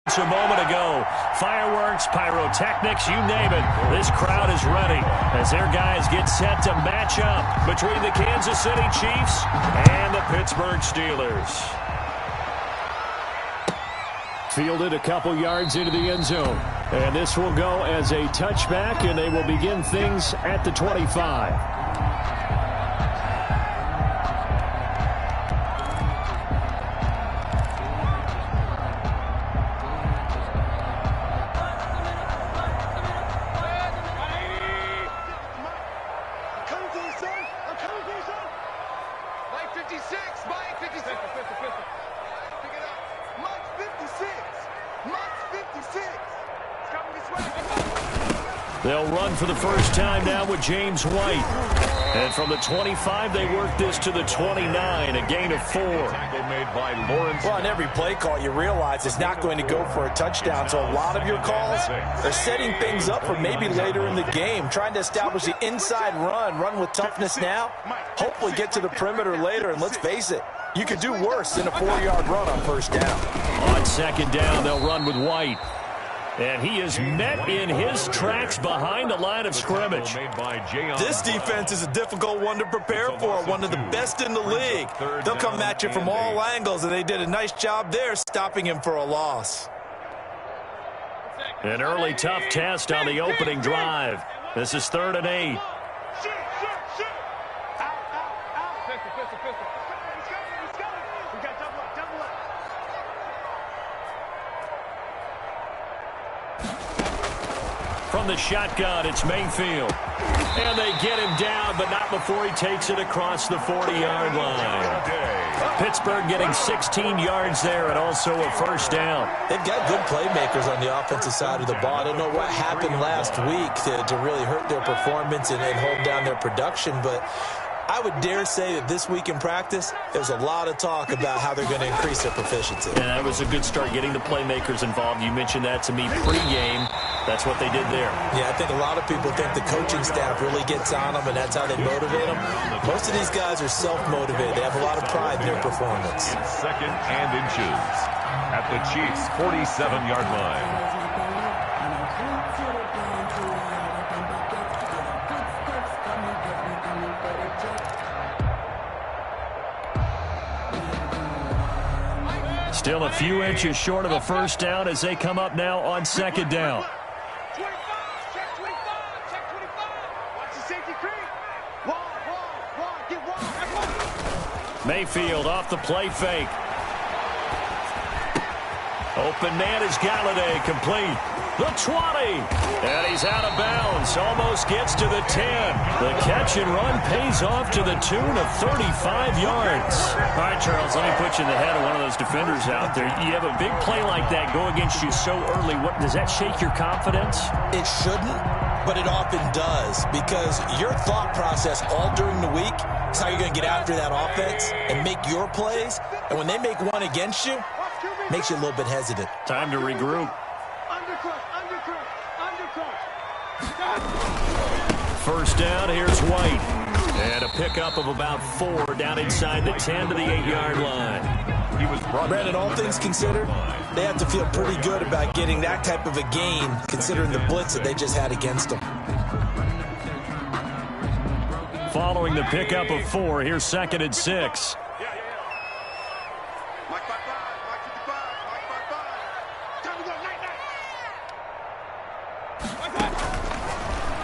A moment ago, fireworks, pyrotechnics, you name it. This crowd is ready as their guys get set to match up between the Kansas City Chiefs and the Pittsburgh Steelers. Fielded a couple yards into the end zone. And this will go as a touchback, and they will begin things at the 25. They'll run for the first time now with James White. And from the 25, they work this to the 29, a gain of 4. Well, on every play call, you realize it's not going to go for a touchdown. So a lot of your calls are setting things up for maybe later in the game, trying to establish the inside run with toughness now, hopefully get to the perimeter later. And let's face it, you could do worse than a 4-yard run on first down. On second down, they'll run with White. And he is met in his tracks behind the line of scrimmage. This defense is a difficult one to prepare for, one of the best in the league. They'll come at you from all angles, and they did a nice job there stopping him for a loss. An early tough test on the opening drive. This is 3rd and 8. From the shotgun, it's Mayfield. And they get him down, but not before he takes it across the 40-yard line. Pittsburgh getting 16 yards there and also a first down. They've got good playmakers on the offensive side of the ball. I don't know what happened last week to really hurt their performance and hold down their production, but I would dare say that this week in practice, there's a lot of talk about how they're going to increase their proficiency. And that was a good start, getting the playmakers involved. You mentioned that to me pregame. That's what they did there. Yeah, I think a lot of people think the coaching staff really gets on them, and that's how they motivate them. Most of these guys are self-motivated. They have a lot of pride in their performance. Second and inches at the Chiefs' 47-yard line. Still a few inches short of a first down as they come up now on second down. Mayfield off the play fake. Open man is Galladay, complete. The 20, and he's out of bounds. Almost gets to the 10. The catch and run pays off to the tune of 35 yards. All right, Charles, let me put you in the head of one of those defenders out there. You have a big play like that go against you so early. What does that shake your confidence? It shouldn't, but it often does, because your thought process all during the week is how you're going to get after that offense and make your plays. And when they make one against you, it makes you a little bit hesitant. Time to regroup. First down, here's White. And a pickup of about 4 down inside the 10 to the 8-yard line. Brandon, all things considered, they have to feel pretty good about getting that type of a gain, considering the blitz that they just had against them. Following the pickup of 4, here's 2nd and 6.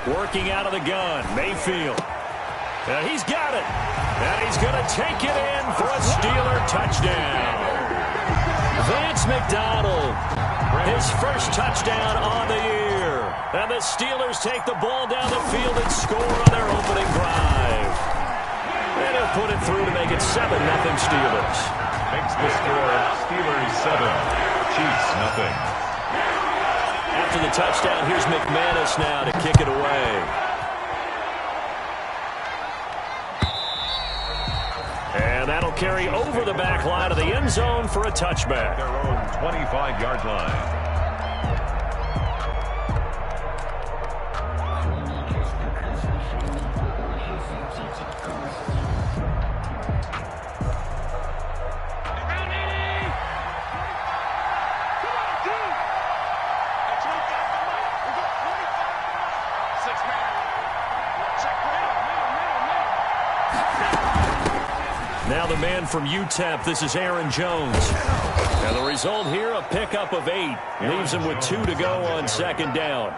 Working out of the gun, Mayfield. And he's got it. And he's going to take it in for a Steeler touchdown. Vance McDonald, his first touchdown on the year. And the Steelers take the ball down the field and score on their opening drive. And he'll put it through to make it 7-0 Steelers. Makes the score Steelers 7, Chiefs 0. After the touchdown, here's McManus now to kick it away. And that'll carry over the back line of the end zone for a touchback. Their own 25-yard line. Now the man from UTEP, this is Aaron Jones. And the result here, a pickup of 8. Leaves him with 2 to go on second down.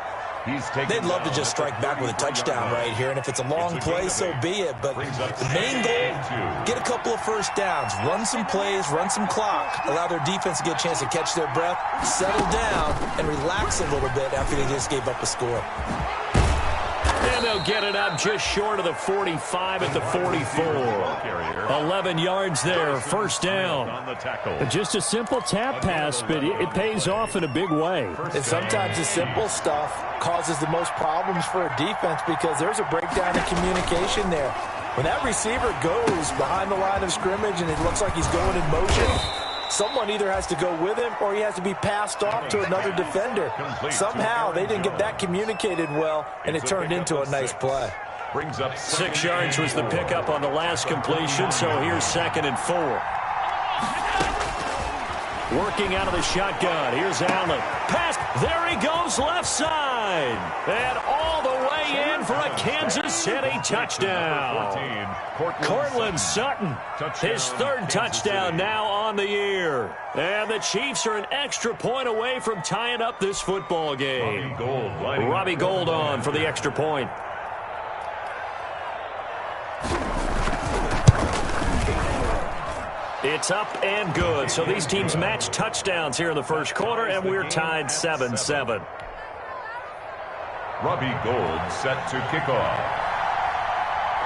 They'd love to just strike back with a touchdown right here, and if it's a long play, so be it. But the main goal, get a couple of first downs, run some plays, run some clock, allow their defense to get a chance to catch their breath, settle down, and relax a little bit after they just gave up a score. And they'll get it up just short of the 45 at the 44. 11 yards there, first down. Just a simple tap pass, but it pays off in a big way. And sometimes the simple stuff causes the most problems for a defense because there's a breakdown in communication there. When that receiver goes behind the line of scrimmage and it looks like he's going in motion, someone either has to go with him or he has to be passed off to another defender. Somehow they didn't get that communicated well, and it turned into a nice play. 6 yards was the pickup on the last completion, so here's 2nd and 4. Working out of the shotgun. Here's Allen. Pass. There he goes, left side. And all the way in for a Kansas City touchdown. Cortland Sutton, his 3rd touchdown now on the year. And the Chiefs are an extra point away from tying up this football game. Robbie Gould on for the extra point. It's up and good. So these teams match touchdowns here in the first quarter, and we're tied 7-7. Robbie Gould set to kick off.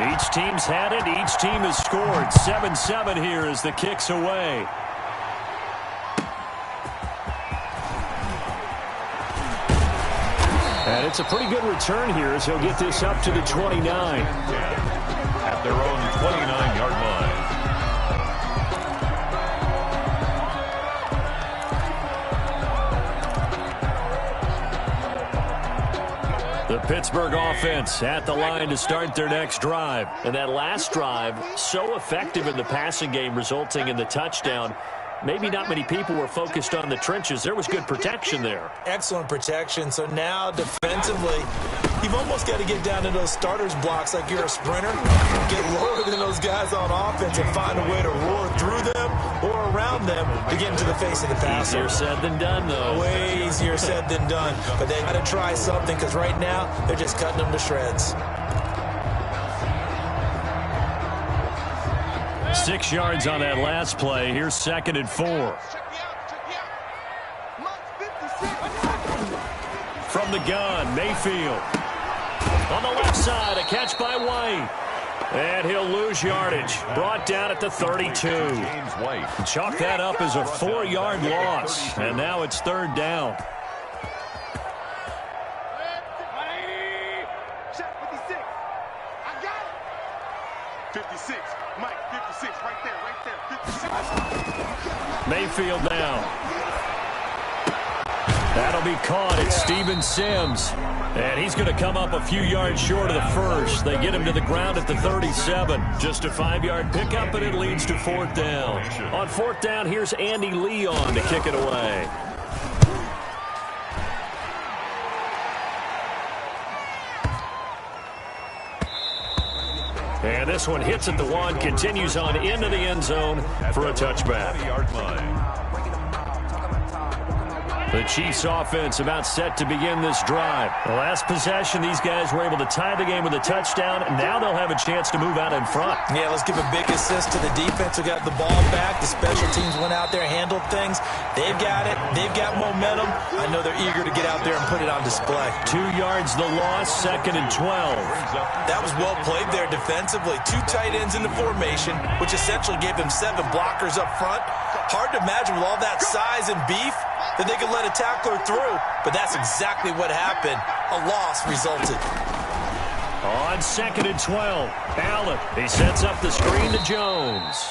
Each team's had it. Each team has scored. 7-7 here as the kick's away. And it's a pretty good return here as he'll get this up to the 29. At their own 29-yard line. The Pittsburgh offense at the line to start their next drive. And that last drive, so effective in the passing game, resulting in the touchdown. Maybe not many people were focused on the trenches. There was good protection there. Excellent protection. So now defensively, you've almost got to get down to those starters blocks like you're a sprinter. Get lower than those guys on offense and find a way to roar through them or around them to get into the face of the passer. Easier said than done, though. Way easier said than done. But they got to try something because right now they're just cutting them to shreds. 6 yards on that last play. Here's 2nd and 4. From the gun, Mayfield. On the left side, a catch by White. And he'll lose yardage. Brought down at the 32. Chalk that up as a 4-yard loss. And now it's 3rd down. Mayfield now. That'll be caught. It's Steven Sims. And he's going to come up a few yards short of the first. They get him to the ground at the 37. Just a 5-yard pickup, and it leads to 4th down. On 4th down, here's Andy Lee on to kick it away. And this one hits at the 1, continues on into the end zone for a touchback. The Chiefs offense about set to begin this drive. The last possession, these guys were able to tie the game with a touchdown. Now they'll have a chance to move out in front. Yeah, let's give a big assist to the defense who got the ball back. The special teams went out there, handled things. They've got it. They've got momentum. I know they're eager to get out there and put it on display. 2 yards the loss, 2nd and 12. That was well played there defensively. 2 tight ends in the formation, which essentially gave them 7 blockers up front. Hard to imagine with all that size and beef that they could let a tackler through, but that's exactly what happened. A loss resulted. On 2nd and 12, Allen, he sets up the screen to Jones.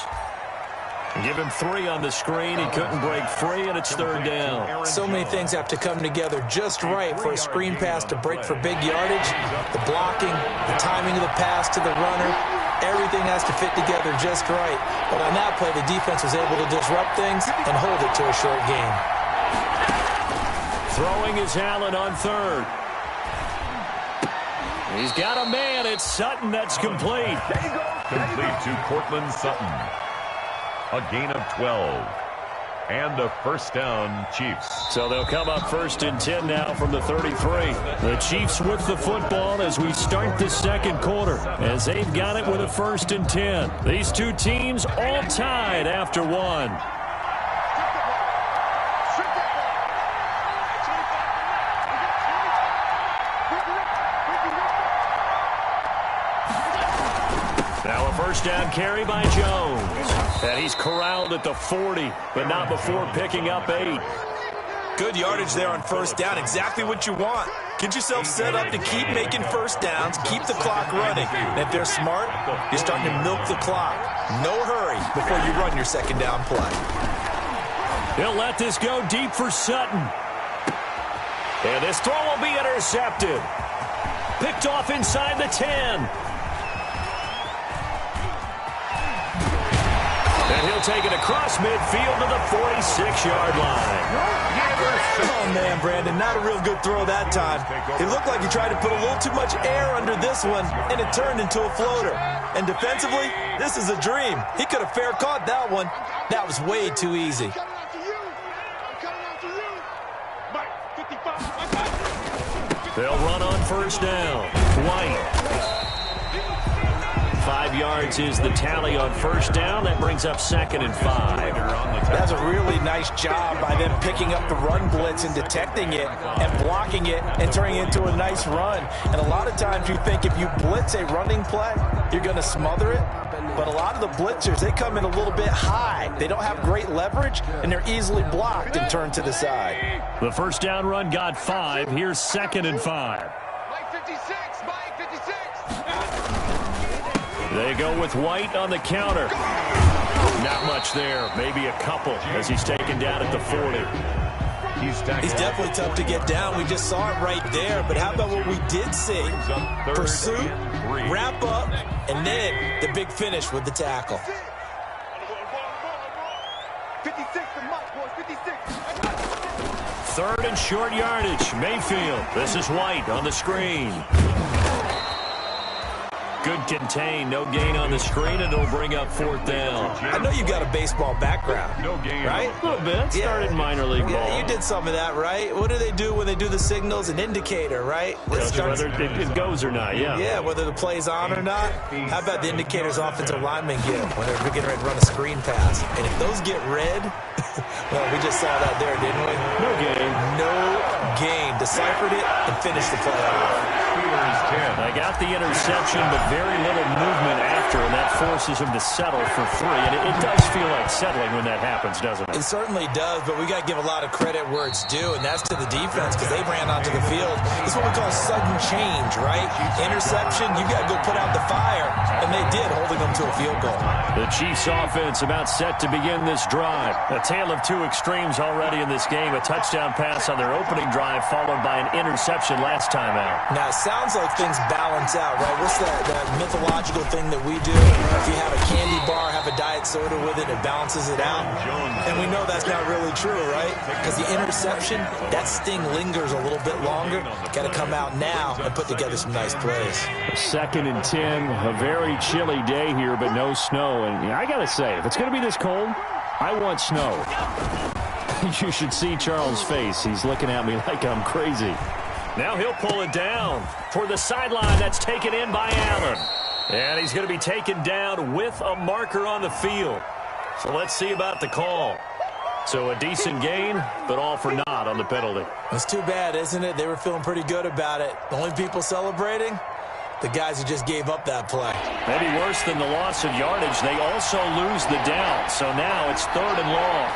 Give him 3 on the screen. He couldn't break free, and it's 3rd down. So many things have to come together just right for a screen pass to break for big yardage. The blocking, the timing of the pass to the runner, everything has to fit together just right. But on that play, the defense was able to disrupt things and hold it to a short game. Throwing is Allen on 3rd. He's got a man. It's Sutton that's complete. Complete to Cortland Sutton. A gain of 12. And a first down, Chiefs. So they'll come up 1st and 10 now from the 33. The Chiefs with the football as we start the second quarter, as they've got it with a 1st and 10. These two teams all tied after one. Now a first down carry by Jones. And he's corralled at the 40, but not before picking up 8. Good yardage there on first down. Exactly what you want. Get yourself set up to keep making first downs, keep the clock running. And if they're smart, you're starting to milk the clock. No hurry before you run your second down play. He'll let this go deep for Sutton. And this throw will be intercepted. Picked off inside the 10. And he'll take it across midfield to the 46-yard line. Oh, man, Brandon, not a real good throw that time. It looked like he tried to put a little too much air under this one, and it turned into a floater. And defensively, this is a dream. He could have fair caught that one. That was way too easy. They'll run on first down. White. 5 yards is the tally on first down. That brings up 2nd and 5. That's a really nice job by them picking up the run blitz and detecting it and blocking it and turning it into a nice run. And a lot of times you think if you blitz a running play, you're going to smother it. But a lot of the blitzers, they come in a little bit high. They don't have great leverage, and they're easily blocked and turned to the side. The first down run got 5. Here's 2nd and 5. Mike 56, Mike 56. They go with White on the counter. Not much there. Maybe a couple as he's taken down at the 40. He's definitely tough to get down. We just saw it right there. But how about what we did see? Pursuit, wrap up, and then the big finish with the tackle. 56 to Mike, boys, 56. 3rd and short yardage. Mayfield. This is White on the screen. Good contain, no gain on the screen, and it'll bring up 4th down. I know you got a baseball background, right? A little bit. Started minor league ball. Yeah, you did some of that, right? What do they do when they do the signals? An indicator, right? Whether it goes or not, yeah. Yeah, whether the play's on or not. How about the indicators offensive linemen give when they're getting ready to run a screen pass? And if those get red, well, we just saw that there, didn't we? No gain. No gain. Deciphered it and finished the play off. I got the interception, but very little movement after, and that forces him to settle for 3. And it does feel like settling when that happens, doesn't it? It certainly does, but we got to give a lot of credit where it's due, and that's to the defense because they ran onto the field. It's what we call sudden change, right? Interception, you got to go put out the fire, and they did, holding them to a field goal. The Chiefs offense about set to begin this drive. A tale of two extremes already in this game. A touchdown pass on their opening drive followed by an interception last time out. Now, it sounds like things balance out, right? What's that mythological thing that we do? If you have a candy bar, have a diet soda with it, it balances it out. And we know that's not really true, right? Because the interception, that sting lingers a little bit longer. Got to come out now and put together some nice plays. 2nd and 10, a very chilly day here, but no snow. And I got to say, if it's going to be this cold, I want snow. You should see Charles' face. He's looking at me like I'm crazy. Now he'll pull it down toward the sideline. That's taken in by Allen. And he's going to be taken down with a marker on the field. So let's see about the call. So a decent gain, but all for naught on the penalty. It's too bad, isn't it? They were feeling pretty good about it. The only people celebrating, the guys who just gave up that play. Maybe worse than the loss of yardage, they also lose the down. So now it's 3rd and long.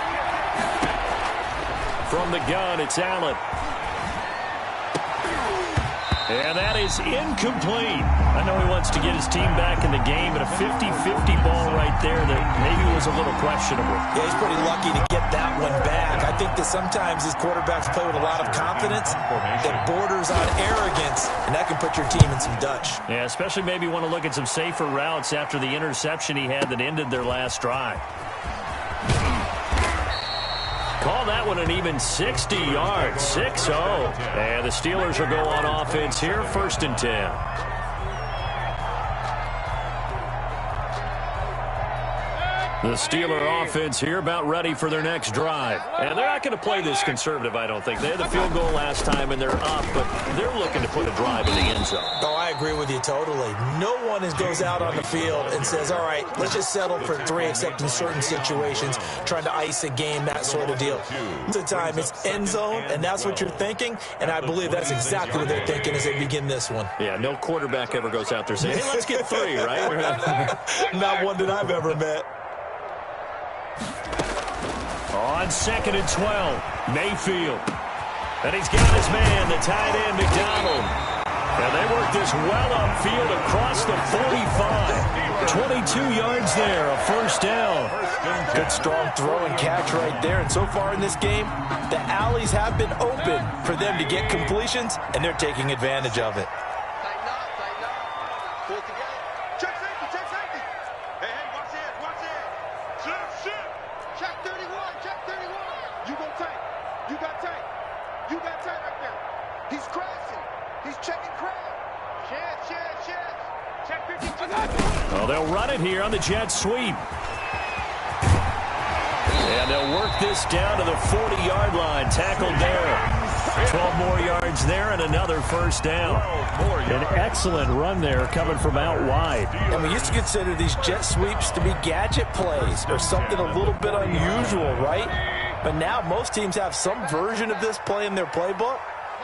From the gun, it's Allen. And that is incomplete. I know he wants to get his team back in the game, but a 50-50 ball right there that maybe was a little questionable. Yeah, he's pretty lucky to get that one back. I think that sometimes these quarterbacks play with a lot of confidence that borders on arrogance, and that can put your team in some Dutch. Yeah, especially maybe want to look at some safer routes after the interception he had that ended their last drive. Call that one an even 60 yards, 6-0. And the Steelers will go on offense here, 1st and 10. The Steeler offense here about ready for their next drive. And they're not going to play this conservative, I don't think. They had the field goal last time, and they're up, but they're looking to put a drive in the end zone. Oh, I agree with you totally. No one goes out on the field and says, all right, let's just settle for 3, except in certain situations, trying to ice a game, that sort of deal. Most of the time, it's end zone, and that's what you're thinking, and I believe that's exactly what they're thinking as they begin this one. Yeah, no quarterback ever goes out there saying, hey, let's get 3, right? Not one that I've ever met. On 2nd and 12, Mayfield. And he's got his man, the tight end, McDonald. And they work this well upfield across the 45. 22 yards there, a first down. Good strong throw and catch right there. And so far in this game, the alleys have been open for them to get completions, and they're taking advantage of it. Tighten up, tighten up. Pull it together. Check safety, check safety. Hey, hey, watch it, watch it. Shift. Check 31, check 31. You go tight. You got tight. You got tight right there. He's crashing. He's checking crash. Shit. Check 52. Well, they'll run it here on the jet sweep. And they'll work this down to the 40-yard line. Tackled there. 12 more yards there and another first down. An excellent run there coming from out wide. And we used to consider these jet sweeps to be gadget plays or something a little bit unusual, right? But now most teams have some version of this play in their playbook.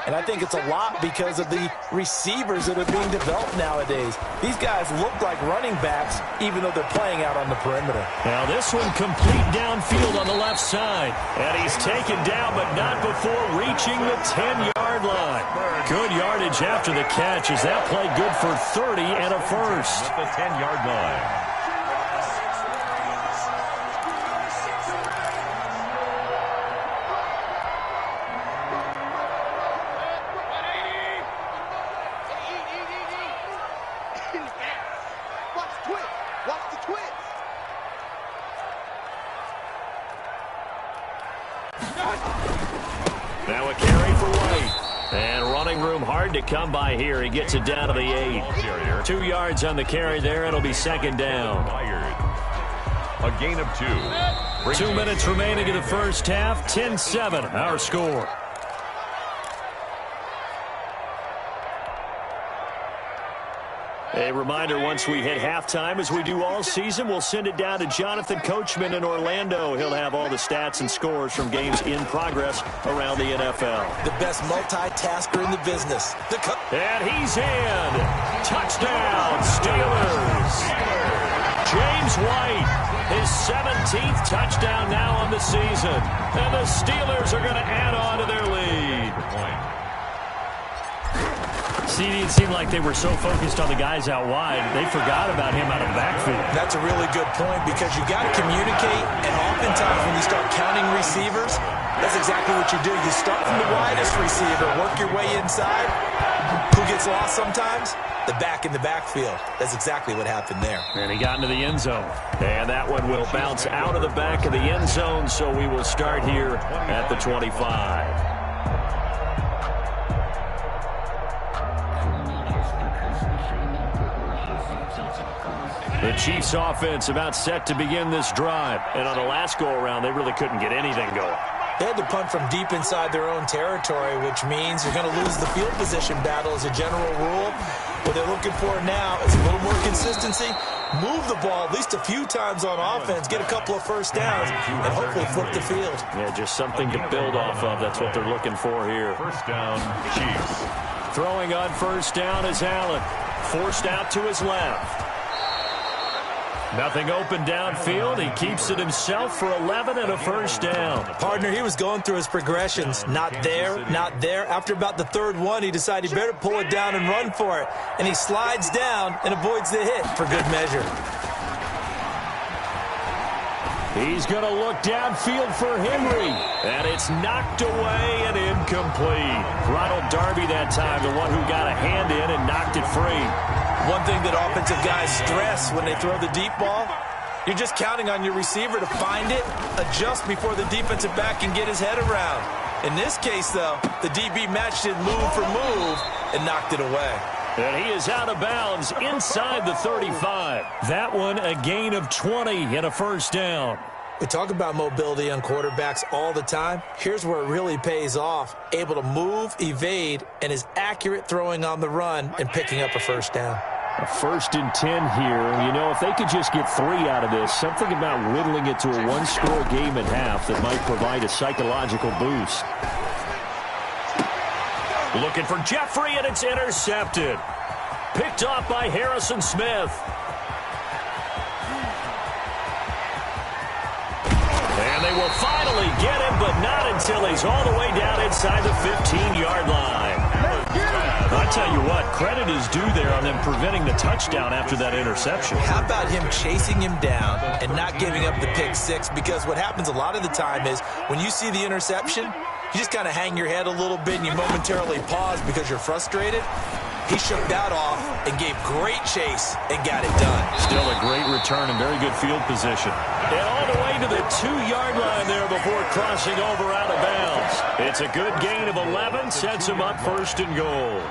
And I think it's a lot because of the receivers that are being developed nowadays. These guys look like running backs, even though they're playing out on the perimeter. Now this one complete downfield on the left side. And he's taken down, but not before reaching the 10-yard line. Good yardage after the catch. Is that play good for 30 and a first? At the 10-yard line. Watch the twist. Now a carry for White. And running room hard to come by here. He gets it down to the 8. 2 yards on the carry there. It'll be second down. A gain of 2. 2 minutes remaining in the first half. 10-7 our score. A reminder, once we hit halftime, as we do all season, we'll send it down to Jonathan Coachman in Orlando. He'll have all the stats and scores from games in progress around the NFL. The best multitasker in the business. And he's in. Touchdown, Steelers. James White, his 17th touchdown now on the season. And the Steelers are going to add on to their lead. It seemed like they were so focused on the guys out wide, they forgot about him out of the backfield. That's a really good point because you got to communicate, and oftentimes when you start counting receivers, that's exactly what you do. You start from the widest receiver, work your way inside. Who gets lost sometimes? The back in the backfield. That's exactly what happened there. And he got into the end zone. And that one will bounce out of the back of the end zone, so we will start here at the 25. The Chiefs offense about set to begin this drive. And on the last go-around, they really couldn't get anything going. They had to punt from deep inside their own territory, which means you're going to lose the field position battle as a general rule. What they're looking for now is a little more consistency. Move the ball at least a few times on offense, get a couple of first downs, and hopefully flip the field. Yeah, just something to build off of. That's what they're looking for here. First down, Chiefs. Throwing on first down is Allen. Forced out to his left. Nothing open downfield. He keeps it himself for 11 and a first down. Partner, he was going through his progressions. Not there, not there. After about the third one, he decided he better pull it down and run for it. And he slides down and avoids the hit for good measure. He's going to look downfield for Henry. And it's knocked away and incomplete. Ronald Darby that time, the one who got a hand in and knocked it free. One thing that offensive guys stress when they throw the deep ball, you're just counting on your receiver to find it, adjust before the defensive back can get his head around. In this case, though, the DB matched it move for move and knocked it away. And he is out of bounds inside the 35. That one a gain of 20 and a first down. We talk about mobility on quarterbacks all the time. Here's where it really pays off. Able to move, evade, and is accurate throwing on the run and picking up a first down. A 1st and 10 here. You know, if they could just get 3 out of this, something about whittling it to a one-score game at half that might provide a psychological boost. Looking for Jeffrey, and it's intercepted. Picked off by Harrison Smith. And they will finally get him, but not until he's all the way down inside the 15-yard line. I tell you what, credit is due there on them preventing the touchdown after that interception. How about him chasing him down and not giving up the pick six? Because what happens a lot of the time is when you see the interception, you just kind of hang your head a little bit and you momentarily pause because you're frustrated. He shook that off and gave great chase and got it done. Still a great return and very good field position. And all the way to the 2-yard line there before crossing over out of bounds. It's a good gain of 11, sets him up 1st and goal.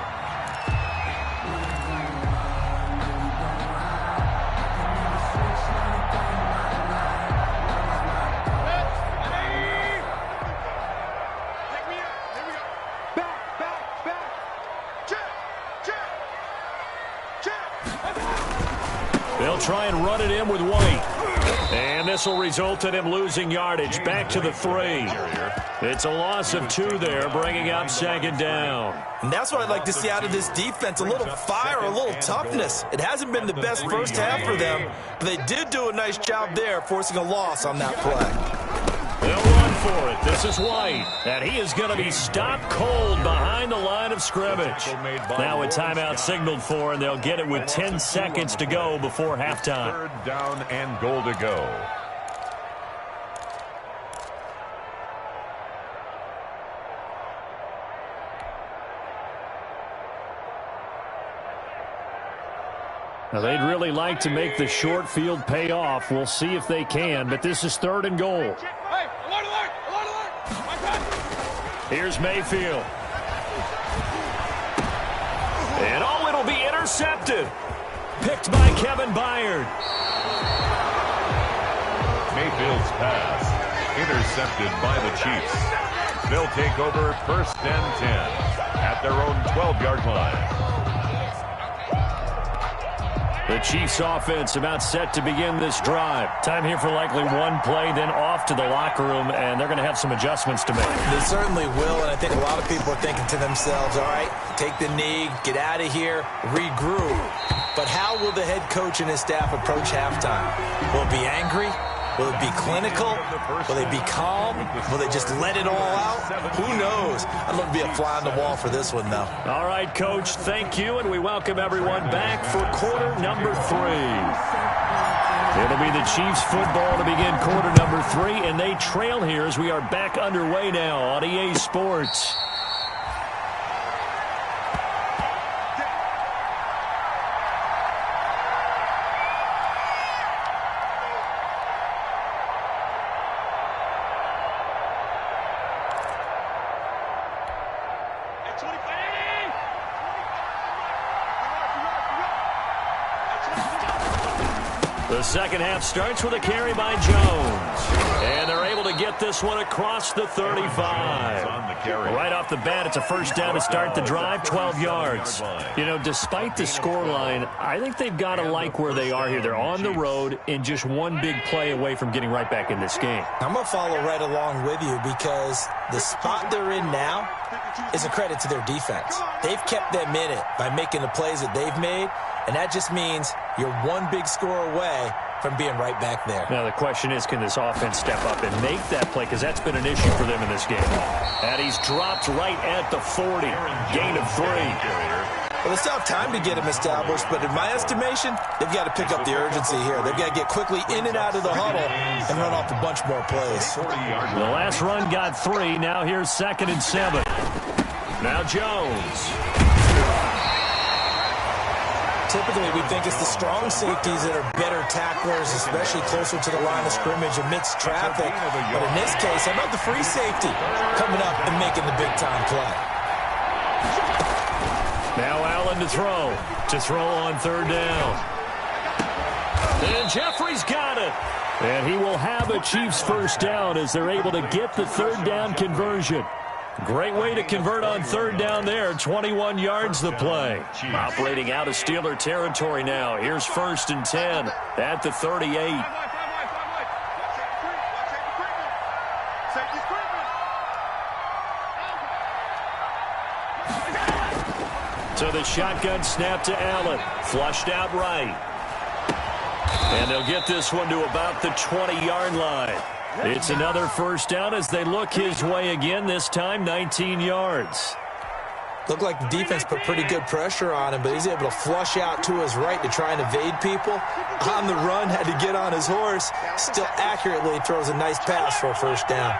They'll try and run it in with White. And this will result in him losing yardage back to the 3. It's a loss of 2 there, bringing up 2nd down. And that's what I'd like to see out of this defense, a little fire, a little toughness. It hasn't been the best first half for them, but they did do a nice job there, forcing a loss on that play. They'll run for it. This is White. And he is going to be stopped cold behind the line of scrimmage. Now a timeout signaled for, and they'll get it with 10 seconds to go before halftime. 3rd down and goal to go. Now, they'd really like to make the short field pay off. We'll see if they can, but this is 3rd and goal. Here's Mayfield. And it'll be intercepted. Picked by Kevin Byard. Mayfield's pass intercepted by the Chiefs. They'll take over 1st and 10 at their own 12-yard line. The Chiefs offense about set to begin this drive. Time here for likely one play, then off to the locker room, and they're going to have some adjustments to make. They certainly will, and I think a lot of people are thinking to themselves, all right, take the knee, get out of here, regroup. But how will the head coach and his staff approach halftime? Will it be angry? Will it be clinical? Will they be calm? Will they just let it all out? Who knows? I'd love to be a fly on the wall for this one, though. All right, Coach, thank you, and we welcome everyone back for quarter number 3. It'll be the Chiefs football to begin quarter number 3, and they trail here as we are back underway now on EA Sports. The second half starts with a carry by Jones. And they're able to get this one across the 35. Right off the bat, it's a first down to start the drive, 12 yards. You know, despite the scoreline, I think they've got to like where they are here. They're on the road and just one big play away from getting right back in this game. I'm going to follow right along with you because the spot they're in now is a credit to their defense. They've kept them in it by making the plays that they've made, and that just means you're one big score away from being right back there. Now, the question is, can this offense step up and make that play? Because that's been an issue for them in this game. And he's dropped right at the 40. Gain of 3. Well, they still have time to get him established, but in my estimation, they've got to pick up the urgency here. They've got to get quickly in and out of the huddle and run off a bunch more plays. The last run got 3. Now here's 2nd and 7. Now Jones. Typically, we think it's the strong safeties that are better tacklers, especially closer to the line of scrimmage amidst traffic. But in this case, how about the free safety coming up and making the big-time play? Now Allen to throw. To throw on third down. And Jeffrey's got it. And he will have a Chiefs first down as they're able to get the third down conversion. Great way to convert on third down there. 21 yards the play. Operating out of Steeler territory now. Here's 1st and 10 at the 38. So the shotgun snap to Allen. Flushed out right. And they'll get this one to about the 20-yard line. It's another first down as they look his way again, this time 19 yards. Looked like the defense put pretty good pressure on him, but he's able to flush out to his right to try and evade people. On the run, had to get on his horse. Still accurately throws a nice pass for a first down.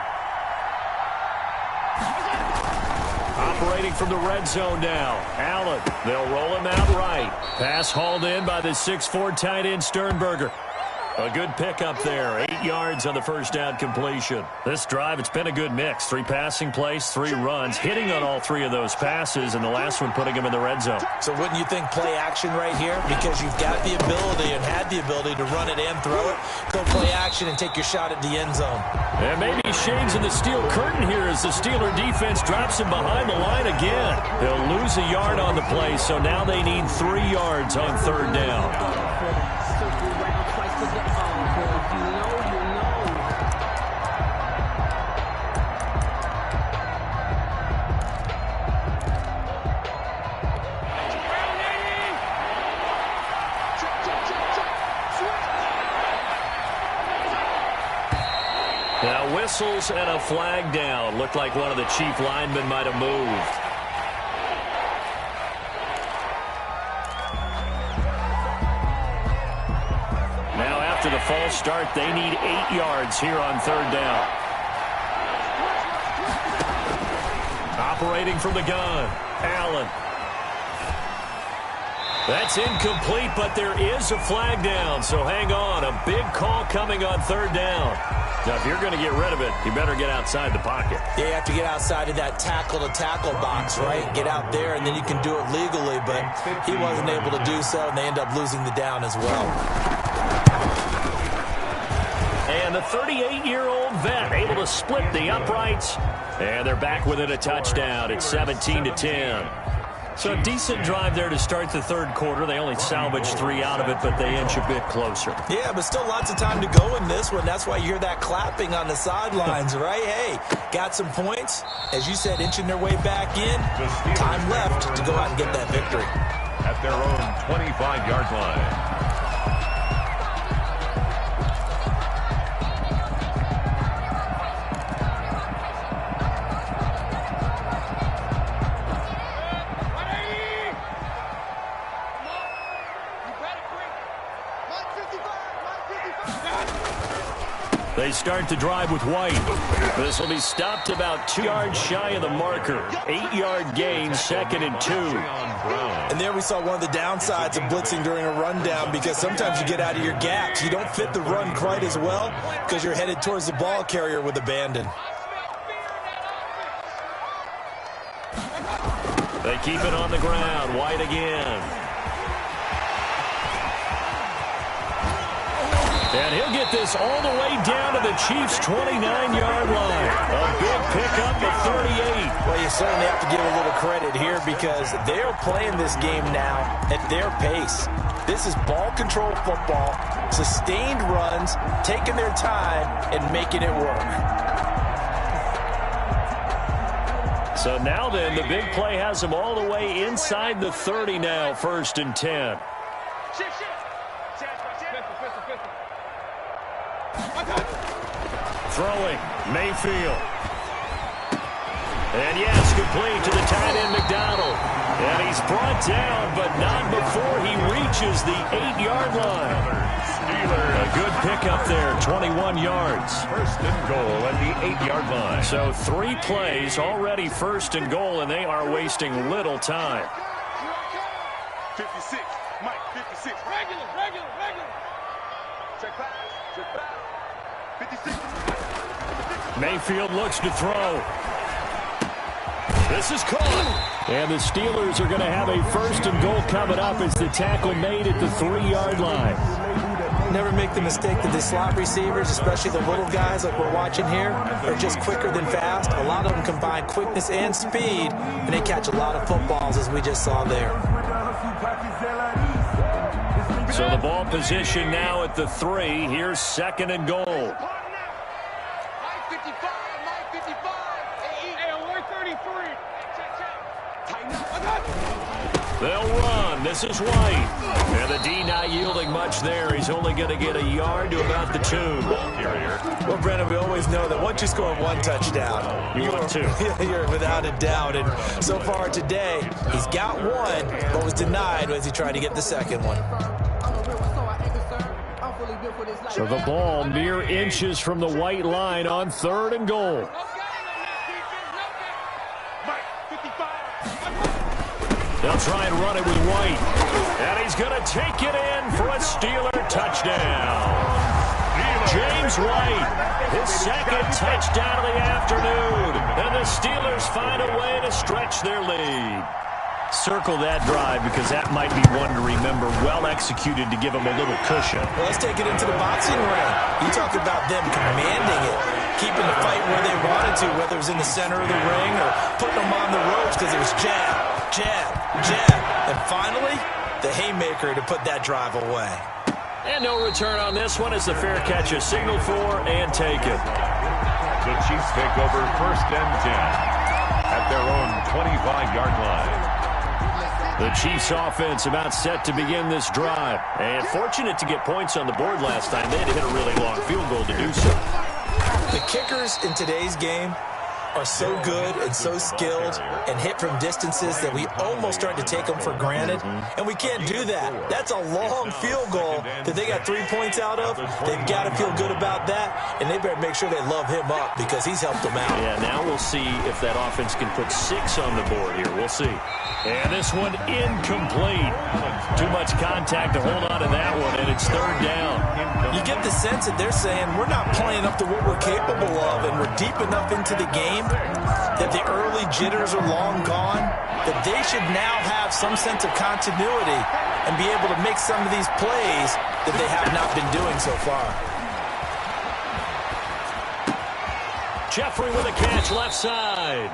Operating from the red zone now. Allen, they'll roll him out right. Pass hauled in by the 6'4" tight end Sternberger. A good pickup there. 8 yards on the first down completion. This drive, it's been a good mix. 3 passing plays, 3 runs, hitting on all 3 of those passes, and the last one putting him in the red zone. So wouldn't you think play action right here? Because you've got the ability and had the ability to run it and throw it. Go play action and take your shot at the end zone. And maybe Shane's in the steel curtain here as the Steeler defense drops him behind the line again. They'll lose a yard on the play, so now they need 3 yards on third down. Now whistles and a flag down. Looked like one of the Chief linemen might have moved. Now after the false start, they need 8 yards here on third down. Operating from the gun, Allen. That's incomplete, but there is a flag down, so hang on. A big call coming on third down. Now, if you're going to get rid of it, you better get outside the pocket. Yeah, you have to get outside of that tackle-to-tackle box, right? Get out there, and then you can do it legally, but he wasn't able to do so, and they end up losing the down as well. And the 38-year-old vet able to split the uprights, and they're back within a touchdown. It's 17-10. So a decent drive there to start the third quarter. They only salvaged 3 out of it, but they inch a bit closer. Yeah, but still lots of time to go in this one. That's why you hear that clapping on the sidelines, right? Hey, got some points. As you said, inching their way back in. Time left to go out and get that victory. At their own 25-yard line. They start the drive with White. This will be stopped about 2 yards shy of the marker. 8-yard gain, 2nd and 2. And there we saw one of the downsides of blitzing during a rundown, because sometimes you get out of your gaps. You don't fit the run quite as well because you're headed towards the ball carrier with abandon. They keep it on the ground. White again. And he'll get this all the way down to the Chiefs' 29-yard line. A big pickup of 38. Well, you certainly have to give a little credit here because they're playing this game now at their pace. This is ball control football, sustained runs, taking their time, and making it work. So now then, the big play has them all the way inside the 30 now, 1st and 10. Throwing, Mayfield. And yes, complete to the tight end, McDonald. And he's brought down, but not before he reaches the 8-yard line. A good pickup there, 21 yards. 1st and goal at the 8-yard line. So 3 plays, already 1st and goal, and they are wasting little time. 56, Mike, 56. Regular. Check back. 56. Mayfield looks to throw. This is caught. And the Steelers are going to have a first and goal coming up as the tackle made at the 3-yard line. Never make the mistake that the slot receivers, especially the little guys like we're watching here, are just quicker than fast. A lot of them combine quickness and speed, and they catch a lot of footballs, as we just saw there. So the ball position now at the 3. Here's second and goal. They'll run. This is White. And the D not yielding much there. He's only going to get a yard to about the 2. Well, Brennan, we always know that once you score one touchdown, you want two. You're without a doubt. And so far today, he's got one, but was denied as he tried to get the second one. So the ball mere inches from the white line on third and goal. They'll try and run it with White. And he's going to take it in for a Steeler touchdown. James White, his second touchdown of the afternoon. And the Steelers find a way to stretch their lead. Circle that drive because that might be one to remember. Well executed to give them a little cushion. Well, let's take it into the boxing ring. You talk about them commanding it, keeping the fight where they wanted to, whether it was in the center of the ring or putting them on the ropes because it was jab, jab, jab. And finally, the haymaker to put that drive away. And no return on this one as the fair catch is signaled for and taken. The Chiefs take over first and 10 at their own 25-yard line. The Chiefs offense about set to begin this drive. And fortunate to get points on the board last time. They had to hit a really long field goal to do so. The kickers in today's game are so good and so skilled and hit from distances that we almost start to take them for granted. And we can't do that. That's a long field goal that they got 3 points out of. They've got to feel good about that, and they better make sure they love him up because he's helped them out. Yeah, now we'll see if that offense can put 6 on the board here. We'll see. And this one incomplete. Too much contact to hold on to that one, and it's third down. You get the sense that they're saying we're not playing up to what we're capable of, and we're deep enough into the game that the early jitters are long gone, that they should now have some sense of continuity and be able to make some of these plays that they have not been doing so far. Jeffrey with a catch left side.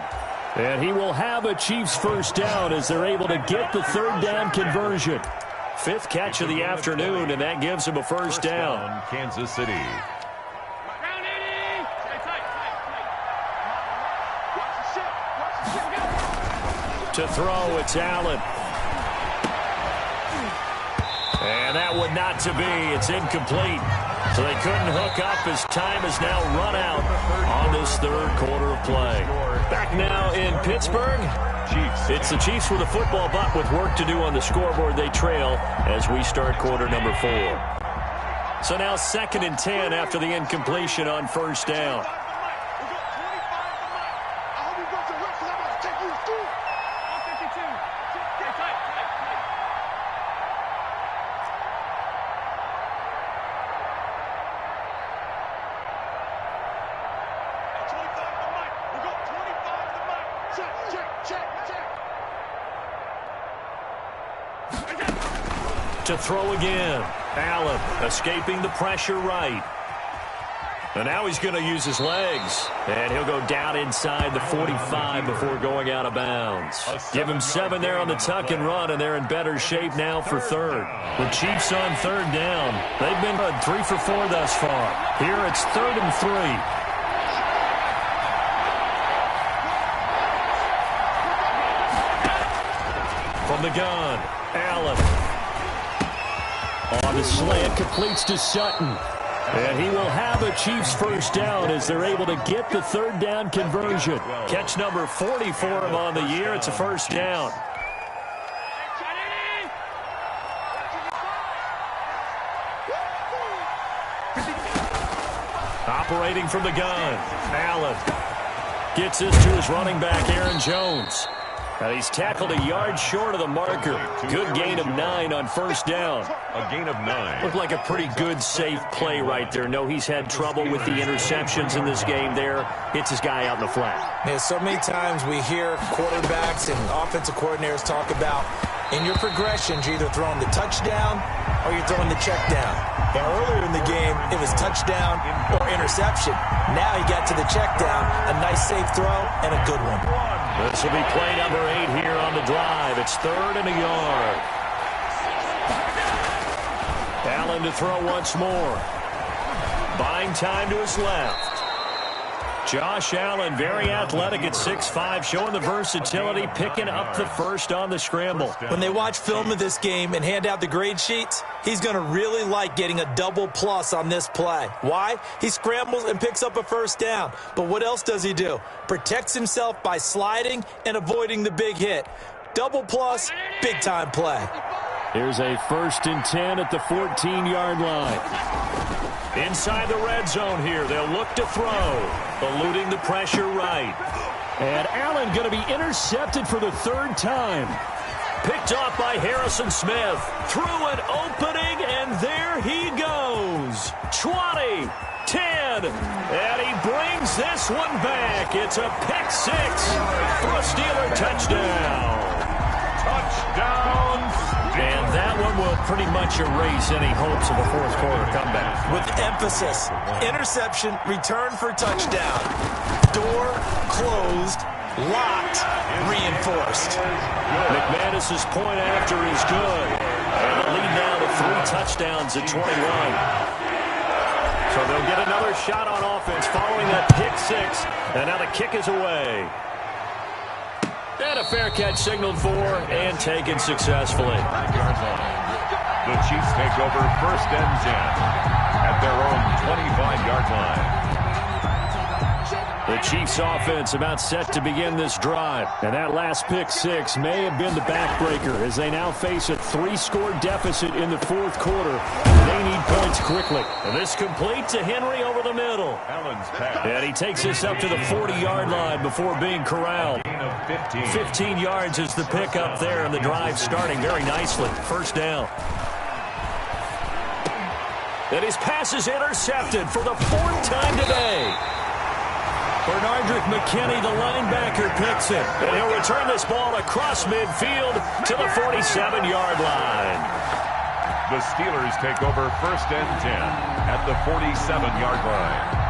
And he will have a Chiefs first down as they're able to get the third down conversion. 5th catch of the afternoon, and that gives him a first down. Kansas City. To throw, it's Allen. And that one not to be. It's incomplete. So they couldn't hook up as time has now run out on this third quarter of play. Back now in Pittsburgh. It's the Chiefs with a football, but with work to do on the scoreboard, they trail as we start quarter number 4. So now 2nd and 10 after the incompletion on first down. To throw again. Allen escaping the pressure right. And now he's going to use his legs. And he'll go down inside the 45 before going out of bounds. Give him 7 there on the tuck and run, and they're in better shape now for third. The Chiefs on third down. They've been 3 for 4 thus far. Here it's 3rd and 3. From the gun, Allen. On the slant, completes to Sutton. And he will have a Chiefs first down as they're able to get the third down conversion. Catch number 40 for him on the year. It's a first down. Operating from the gun, Allen gets this to his running back, Aaron Jones. And he's tackled a yard short of the marker. Good gain of 9 on first down. A gain of 9. Looked like a pretty good, safe play right there. No, he's had trouble with the interceptions in this game there. Hits his guy out in the flat. Yeah, so many times we hear quarterbacks and offensive coordinators talk about in your progressions, you're either throwing the touchdown or you're throwing the check down. Now, earlier in the game, it was touchdown or interception. Now he got to the check down, a nice safe throw, and a good one. This will be play number 8 here on the drive. It's 3rd and a yard. Allen to throw once more. Buying time to his left. Josh Allen, very athletic at 6'5", showing the versatility, picking up the first on the scramble. When they watch film of this game and hand out the grade sheets, he's going to really like getting a double plus on this play. Why? He scrambles and picks up a first down. But what else does he do? Protects himself by sliding and avoiding the big hit. Double plus, big-time play. Here's a 1st and 10 at the 14-yard line. Inside the red zone here, they'll look to throw, eluding the pressure right. And Allen going to be intercepted for the 3rd time. Picked off by Harrison Smith. Through an opening, and there he goes. 20, 10, and he brings this one back. It's a pick 6 for a Steeler touchdown. Touchdown. And that one will pretty much erase any hopes of a 4th quarter comeback. With emphasis, interception, return for touchdown. Door closed, locked, reinforced. McManus's point after is good. And the lead now to 3 touchdowns at 21. So they'll get another shot on offense following that pick 6. And now the kick is away. And a fair catch signaled for and taken successfully. The Chiefs take over 1st and 10 at their own 25-yard line. The Chiefs offense about set to begin this drive. And that last pick 6 may have been the backbreaker as they now face a 3-score deficit in the 4th quarter. They need points quickly. And this complete to Henry over the middle. Allen's pass. And he takes this up to the 40-yard line before being corralled. 15 yards is the pickup there, and the drive starting very nicely. 1st down. And his pass is intercepted for the 4th time today. Bernardrick McKinney, the linebacker, picks it. And he'll return this ball across midfield to the 47-yard line. The Steelers take over 1st and 10 at the 47-yard line.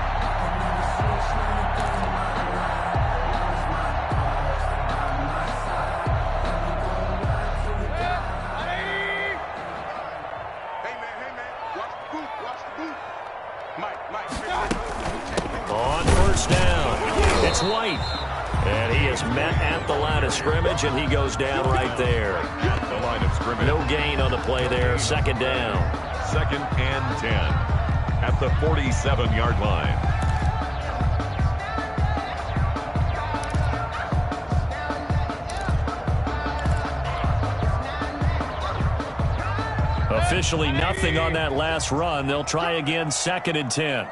On 1st down, it's White. And he is met at the line of scrimmage, and he goes down right there. At the line of scrimmage. No gain on the play there. 2nd down. 2nd and 10 at the 47-yard line. Officially nothing on that last run. They'll try again 2nd and 10.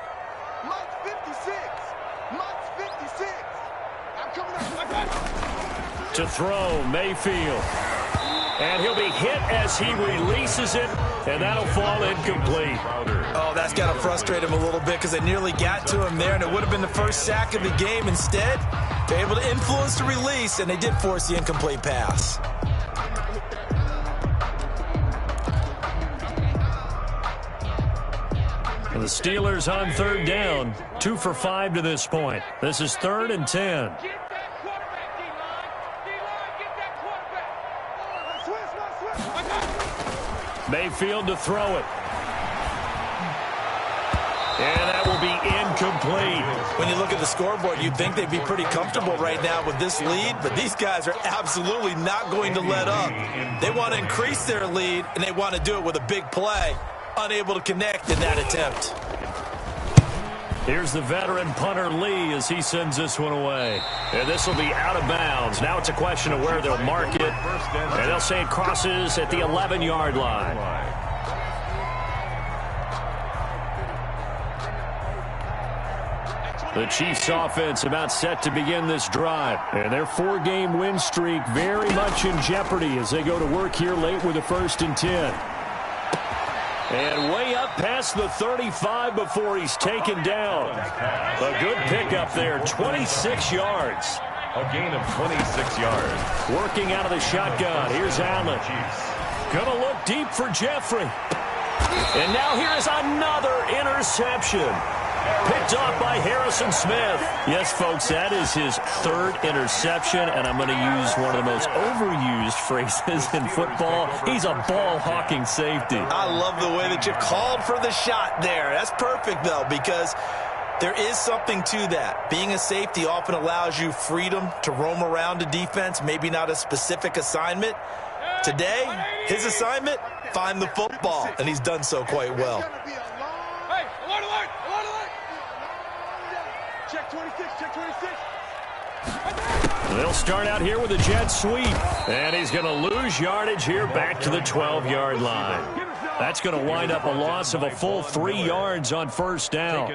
To throw, Mayfield. And he'll be hit as he releases it, and that'll fall incomplete. Oh, that's got to frustrate him a little bit because they nearly got to him there, and it would have been the first sack of the game. Instead, they're able to influence the release, and they did force the incomplete pass. And the Steelers on 3rd down, 2 for 5 to this point. This is 3rd and 10. Mayfield to throw it. And that will be incomplete. When you look at the scoreboard, you'd think they'd be pretty comfortable right now with this lead, but these guys are absolutely not going to let up. They want to increase their lead, and they want to do it with a big play. Unable to connect in that attempt. Here's the veteran punter Lee as he sends this one away. And this will be out of bounds. Now it's a question of where they'll mark it. And they'll say it crosses at the 11-yard line. The Chiefs offense about set to begin this drive. And their 4-game win streak very much in jeopardy as they go to work here late with a 1st and 10. And way up past the 35 before he's taken down. A good pickup there, 26 yards. A gain of 26 yards. Working out of the shotgun. Here's Allen. Going to look deep for Jeffrey. And now here is another interception. Picked off by Harrison Smith. Yes, folks, that is his 3rd interception, and I'm going to use one of the most overused phrases in football. He's a ball-hawking safety. I love the way that you called for the shot there. That's perfect, though, because there is something to that. Being a safety often allows you freedom to roam around a defense, maybe not a specific assignment. Today, his assignment, find the football, and he's done so quite well. Hey, alert, alert, alert, alert. Check 26, check 26. They'll start out here with a jet sweep. And he's going to lose yardage here back to the 12-yard line. That's going to wind up a loss of a full 3 yards on 1st down.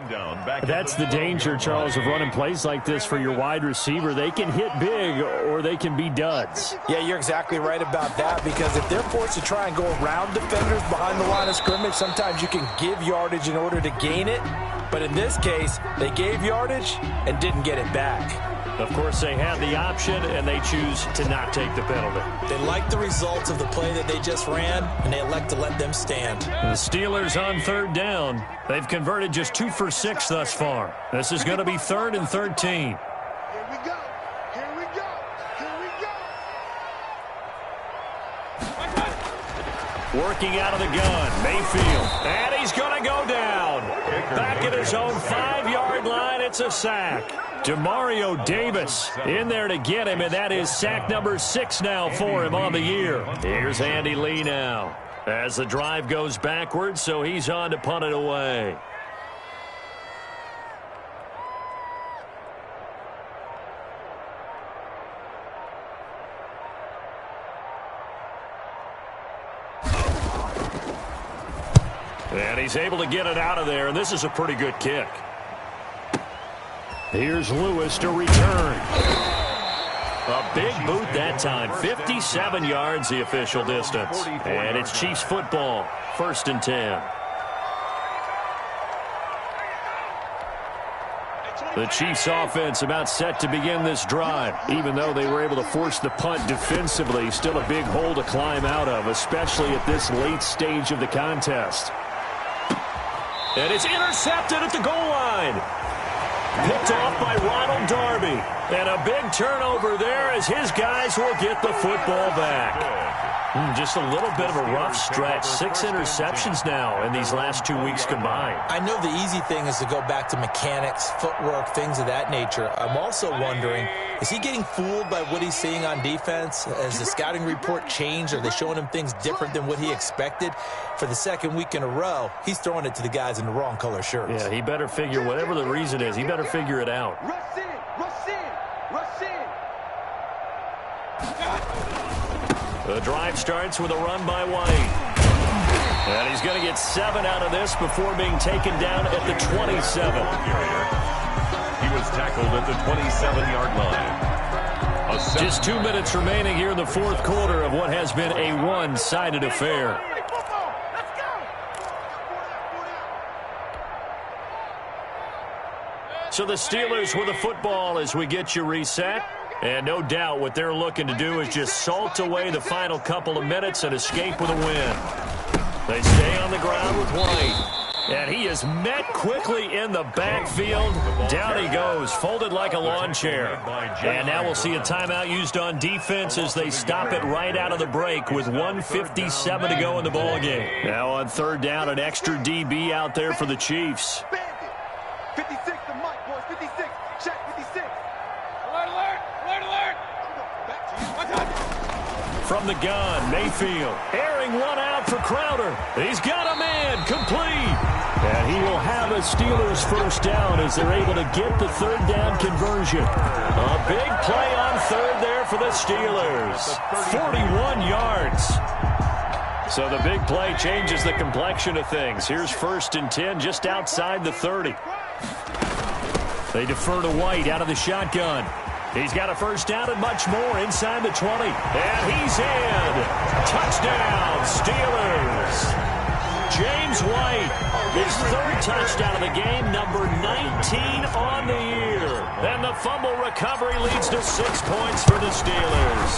That's the danger, Charles, of running plays like this for your wide receiver. They can hit big or they can be duds. Yeah, you're exactly right about that, because if they're forced to try and go around defenders behind the line of scrimmage, sometimes you can give yardage in order to gain it. But in this case, they gave yardage and didn't get it back. Of course, they have the option, and they choose to not take the penalty. They like the results of the play that they just ran, and they elect to let them stand. The Steelers on 3rd down. They've converted just 2 for 6 thus far. This is going to be 3rd and 13. Here we go. Here we go. Here we go. Working out of the gun, Mayfield. And he's going to go down. Back at his own 5-yard line, it's a sack. Demario Davis in there to get him, and that is sack number 6 now for him on the year. Here's Andy Lee now as the drive goes backwards, so he's on to punt it away. And he's able to get it out of there, and this is a pretty good kick. Here's Lewis to return. A big boot that time. 57 yards the official distance. And it's Chiefs football. 1st and 10. The Chiefs offense about set to begin this drive. Even though they were able to force the punt defensively, still a big hole to climb out of, especially at this late stage of the contest. And it's intercepted at the goal line. Picked off by Ronald Darby. And a big turnover there as his guys will get the football back. Just a little bit of a rough stretch. 6 interceptions now in these last 2 weeks combined. I know the easy thing is to go back to mechanics, footwork, things of that nature. I'm also wondering, is he getting fooled by what he's seeing on defense? Has the scouting report changed? Are they showing him things different than what he expected? For the 2nd week in a row, he's throwing it to the guys in the wrong color shirts. Yeah, he better figure, whatever the reason is, he better figure it out. Rush in, rush in, rush in. The drive starts with a run by White. And he's going to get 7 out of this before being taken down at the 27. He was tackled at the 27-yard line. Just 2 minutes remaining here in the 4th quarter of what has been a one-sided affair. So the Steelers with the football as we get you reset. And no doubt what they're looking to do is just salt away the final couple of minutes and escape with a win. They stay on the ground with White. And he is met quickly in the backfield. Down he goes, folded like a lawn chair. And now we'll see a timeout used on defense as they stop it right out of the break with 1:57 to go in the ballgame. Now on 3rd down, an extra DB out there for the Chiefs. 56 to Mike, boys. 56. Check 56. Alert, alert, alert, alert. From the gun, Mayfield airing one out for Crowder. He's got a man, complete. And he will have a Steelers 1st down as they're able to get the 3rd down conversion. A big play on 3rd there for the Steelers. 41 yards. So the big play changes the complexion of things. Here's 1st and 10 just outside the 30. They defer to White out of the shotgun. He's got a first down and much more inside the 20. And he's in. Touchdown, Steelers. James White, his third touchdown of the game, number 19 on the year. And the fumble recovery leads to 6 points for the Steelers.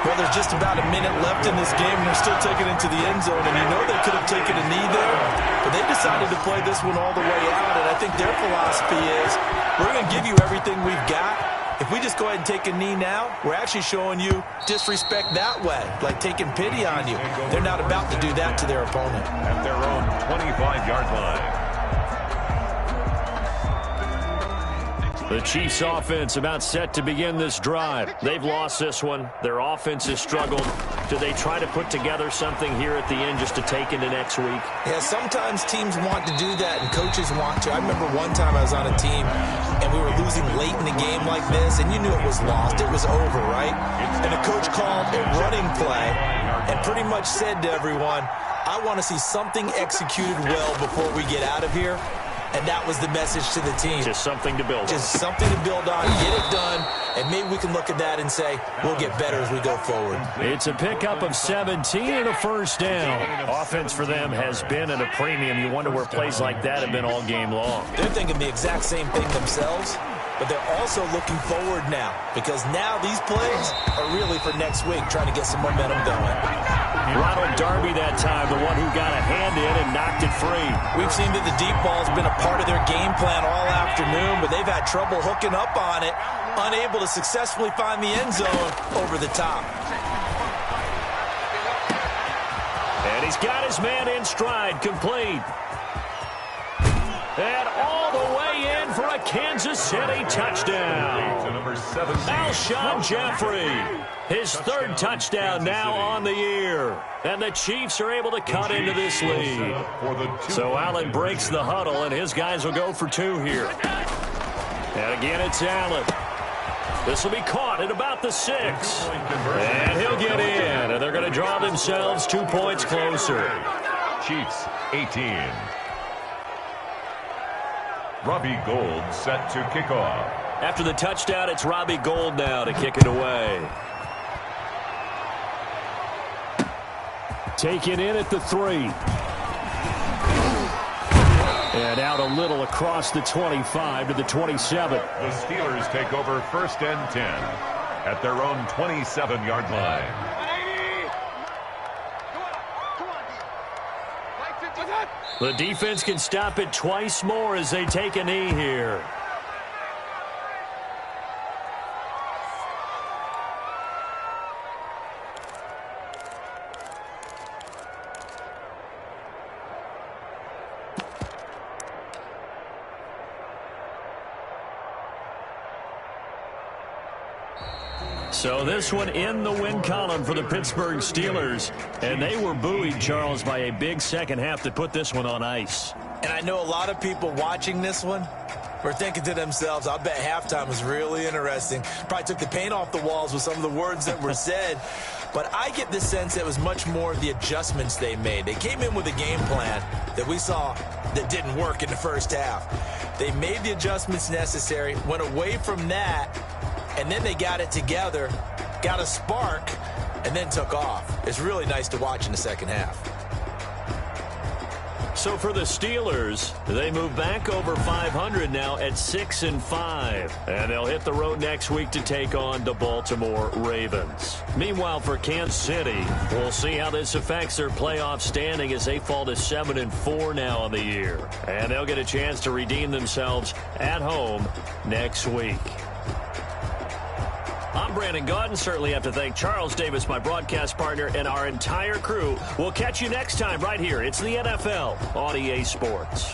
Well, there's just about a minute left in this game, and they're still taking it into the end zone. And you know they could have taken a knee there, but they decided to play this one all the way out. And I think their philosophy is, we're going to give you everything we've got. If we just go ahead and take a knee now, we're actually showing you disrespect that way, like taking pity on you. They're not about to do that to their opponent. At their own 25-yard line. The Chiefs offense about set to begin this drive. They've lost this one. Their offense has struggled. Do they try to put together something here at the end just to take into next week? Yeah, sometimes teams want to do that and coaches want to. I remember one time I was on a team and we were losing late in the game like this, and you knew it was lost. It was over, right? And the coach called a running play and pretty much said to everyone, I want to see something executed well before we get out of here. And that was the message to the team. Just something to build on. Just something to build on, get it done, and maybe we can look at that and say, we'll get better as we go forward. It's a pickup of 17 and a first down. Offense for them has been at a premium. You wonder where plays like that have been all game long. They're thinking the exact same thing themselves, but they're also looking forward now, because now these plays are really for next week, trying to get some momentum going. Ronald Darby that time, the one who got a hand in and knocked it free. We've seen that the deep ball's been a part of their game plan all afternoon, but they've had trouble hooking up on it, unable to successfully find the end zone over the top. And he's got his man in stride, complete. And all the way in for a Kansas City touchdown. Alshon Jeffrey, his third touchdown now on the year. And the Chiefs are able to cut into this lead. So Allen breaks the huddle, and his guys will go for 2 here. And again, it's Allen. This will be caught at about the 6. And he'll get in, and they're going to draw themselves 2 points closer. Chiefs 18. Robbie Gould set to kick off. After the touchdown, it's Robbie Gould now to kick it away. Taken in at the 3. And out a little across the 25 to the 27. The Steelers take over first and 10 at their own 27-yard line. The defense can stop it twice more as they take a knee here. So this one in the win column for the Pittsburgh Steelers. And they were buoyed, Charles, by a big second half to put this one on ice. And I know a lot of people watching this one were thinking to themselves, I bet halftime was really interesting. Probably took the paint off the walls with some of the words that were said. But I get the sense it was much more the adjustments they made. They came in with a game plan that we saw that didn't work in the first half. They made the adjustments necessary, went away from that, and then they got it together, got a spark, and then took off. It's really nice to watch in the second half. So for the Steelers, they move back over 500 now at 6-5. And they'll hit the road next week to take on the Baltimore Ravens. Meanwhile, for Kansas City, we'll see how this affects their playoff standing as they fall to 7-4 now on the year. And they'll get a chance to redeem themselves at home next week. I'm Brandon Gaudin. Certainly have to thank Charles Davis, my broadcast partner, and our entire crew. We'll catch you next time right here. It's the NFL on EA Sports.